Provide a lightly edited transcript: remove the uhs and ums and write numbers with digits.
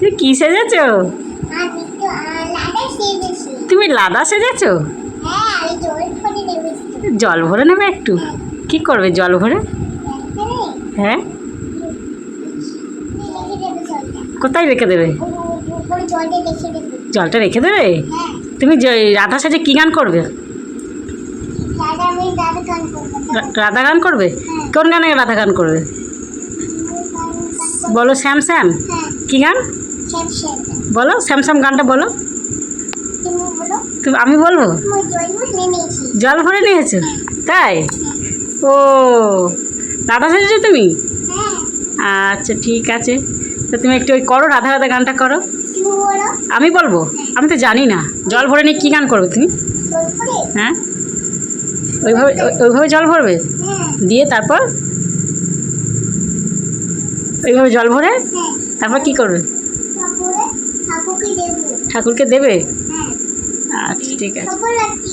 তুমি কি সেজেছো? আমি তো লাদা সেজেছি। তুমি লাদা সেজেছো? হ্যাঁ, আমি জল ভরে নেমেছি। জল ভরে নেবে একটু? কি করবে জল ভরে? হ্যাঁ, কোথায় রেখে দেবে? উপরে জলটা রেখে দেবো। জলটা রেখে দেবে? হ্যাঁ, তুমি রাধা সেজে কি গান করবে? দাদা গান করবো। রাধা গান করবে? কোন গানে রাধা গান করবে? বলো শ্যাম শ্যাম। হ্যাঁ, কি গান? শ্যাম শ্যাম। বলো শ্যাম শ্যাম গানটা বলো। তুমি বলো। আমি বলবো? মই জল ভরে নেমেছি। জল ভরে নিয়েছো? তাই? ও, রাধা সেজেছো তুমি? হ্যাঁ, আচ্ছা ঠিক আছে, তো তুমি একটু ওই করো, রাধা রাধা গানটা করো। তুমি বলো। আমি বলবো? আমি তো জানি না। জল ভরে নিয়ে কী গান করবে তুমি? জল ভরে? হ্যাঁ, ওইভাবে ওইভাবে জল ভরবে? হ্যাঁ, দিয়ে তারপর ওইভাবে জল ভরে হ্যাঁ। তারপর কি করবে? তারপরে ঠাকুরকে দেবো। ঠাকুরকে দেবে? হ্যাঁ, আচ্ছা ঠিক আছে। সবার রাত্রি